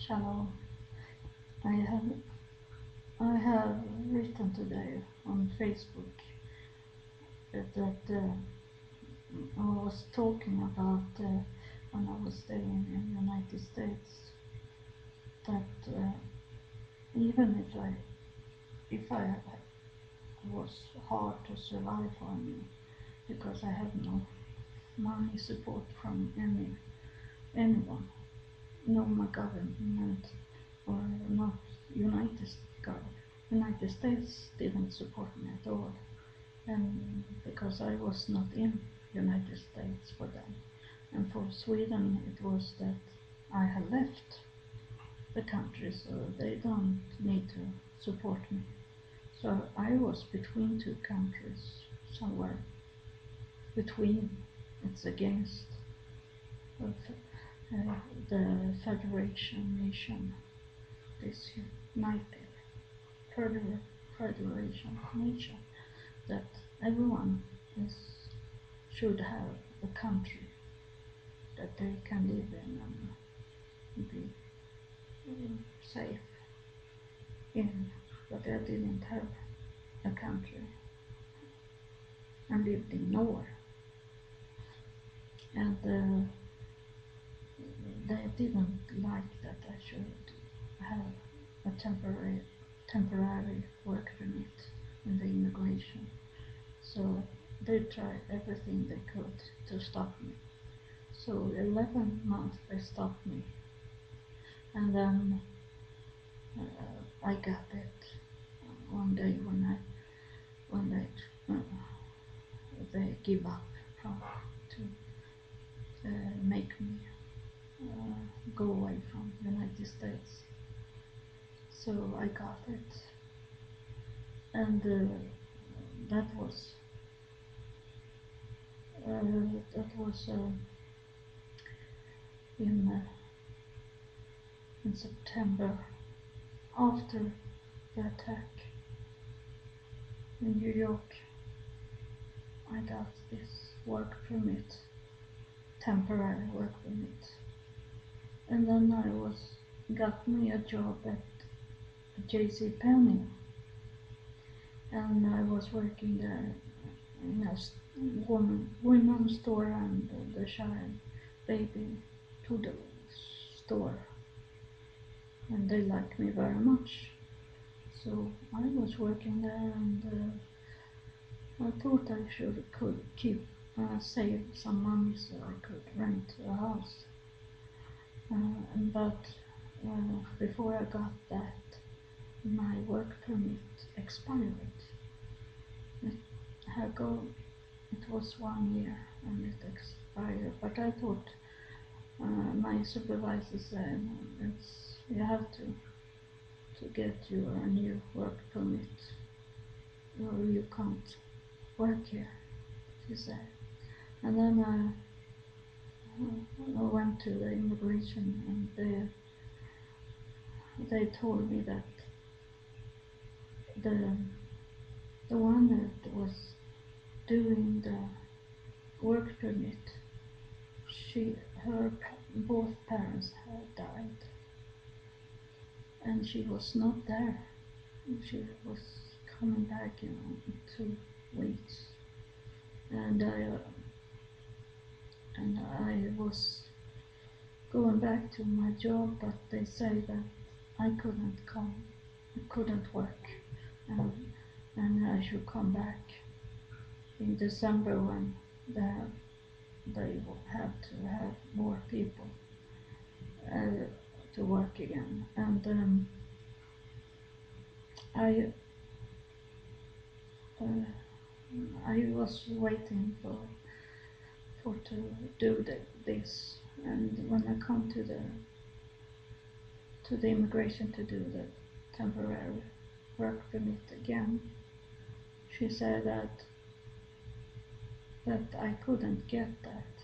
Shalom. I have I have written today on Facebook that I was talking about when I was staying in the United States that even if I was hard to survive for me because I have no money support from anyone, no my government or not United United States didn't support me at all. And because I was not in United States for them. And for Sweden it was that I had left the country, so they don't need to support me. So I was between two countries, somewhere between. It's against uh, the Federation Nation, this United Federation Nation, that everyone is should have a country that they can live in and be safe in, but I didn't have a country. I lived in nowhere, and they didn't like that I should have a temporary work permit in the immigration. So they tried everything they could to stop me. So 11 months they stopped me, and then I got it one day when they give up from to make me go away from United States. So I got it, and that was that was in uh, in September after the attack in New York. I got this work permit, temporary work permit, and then I got me a job at J.C. Penney, and I was working there in a women's store and the child baby toddler store, and they liked me very much. So I was working there, and I thought I could keep save some money so I could rent a house. But before I got that, my work permit expired. It had go. It was 1 year and it expired. But I thought my supervisor said you have to get your new work permit or you can't work here, she said. And then I went to the immigration and they told me that the the one that was doing the work permit, her both parents had died, and she was not there. She was coming back in 2 weeks, and I was going back to my job, but they say that I couldn't come, I couldn't work, and and I should come back in December when they will have to have more people uh, to work again. And I uh, I was waiting for to do this, and when I come to the immigration to do the temporary work permit again, she said that I couldn't get that,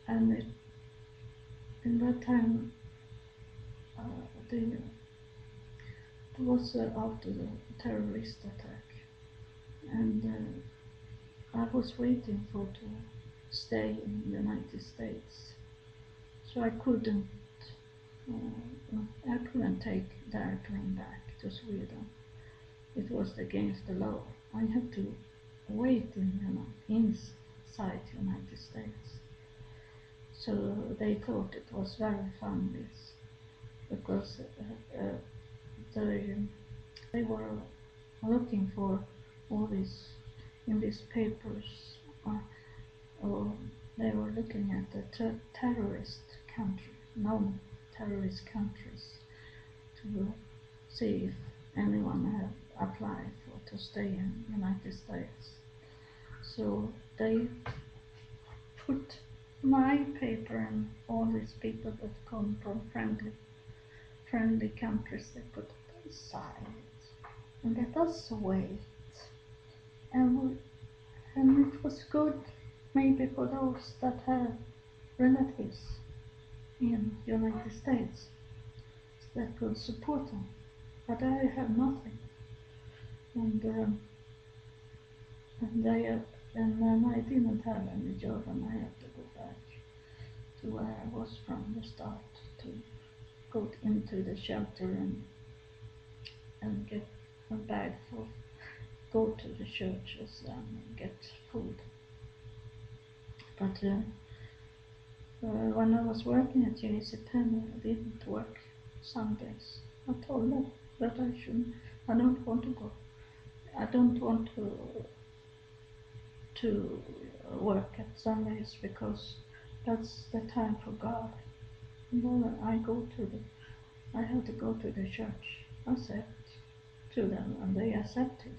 and in that time uh, it was after the terrorist attack, and I was waiting for to stay in the United States, so I couldn't. I couldn't take the airplane back to Sweden. It was against the law. I had to wait inside United States. So they thought it was very fun this because they they were looking for all these in these papers, or, or they were looking at the terrorist country, non-terrorist countries, to see if anyone had applied for to stay in United States. So they put my paper and all these people that come from friendly countries, they put it aside and let us wait. And, and it was good maybe for those that have relatives in United States that could support them. But I have nothing. And and I and then I didn't have any job, and I had to go back to where I was from the start to go into the shelter and get a bag for go to the churches and get food. But when I was working at JCPenney, I didn't work Sundays. I told them that I shouldn't. I don't want to go. I don't want to work at Sundays because that's the time for God. And then I had to go to the church. I said to them, and they accepted.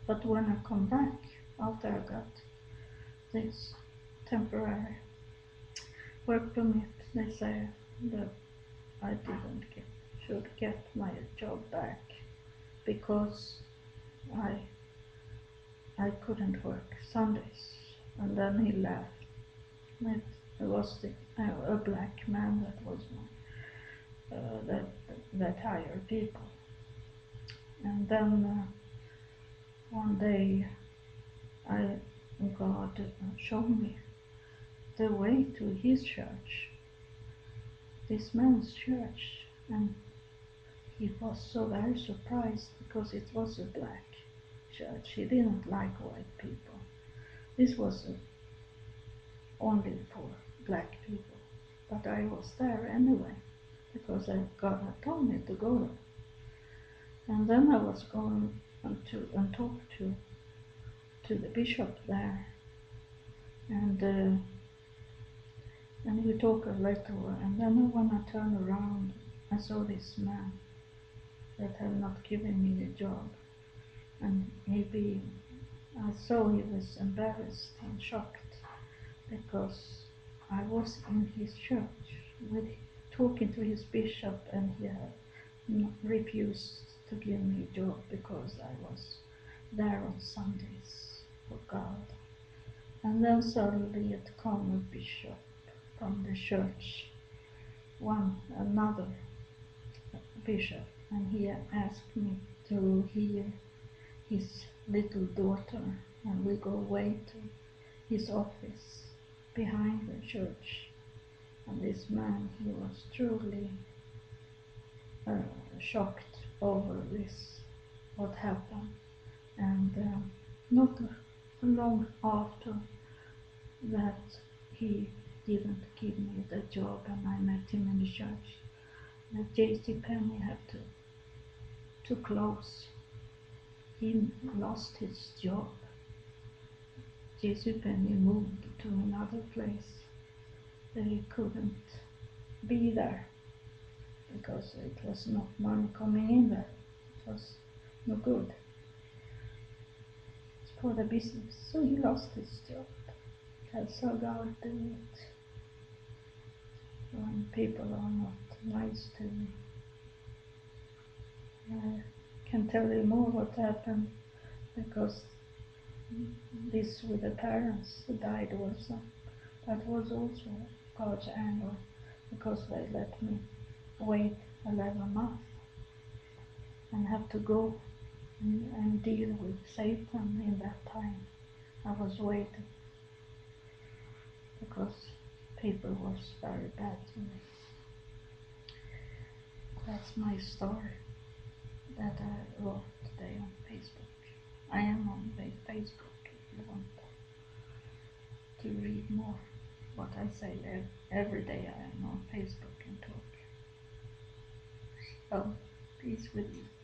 But when I come back after I got this temporary work permit, they say that I didn't should get my job back because I I couldn't work Sundays. And then he left. It was a black man that was that that hired people. And then one day I God showed me the way to his church, this man's church, and he was so very surprised because it was a black church. He didn't like white people. This was only for black people. But I was there anyway because God had told me to go there. And then I was going and talk to the bishop there, and we talked a little. And then when I turned around, I saw this man that had not given me a job, and I saw he was embarrassed and shocked because I was in his church with talking to his bishop, and he had refused to give me a job because I was there on Sundays for God. And then suddenly it came a bishop from the church, another bishop, and he asked me to heal his little daughter, and we go away to his office behind the church. And this man, he was truly uh, shocked over this, what happened. And not long after that, he didn't give me the job, and I met him in the church. The JCPenney had to close. He lost his job. JCPenney moved to another place. They couldn't be there because it was not money coming in there. It was no good for the business. So he lost his job. That's how God do it. When people are not nice to me. I can tell you more what happened because this with the parents died also. That was also God's anger because they let me wait 11 months and have to go and deal with Satan in that time. I was waiting because people was very bad to me. That's my story that I wrote today on Facebook. I am on Facebook if you want to read more what I say every day. I am on Facebook and talk. Oh, peace with you.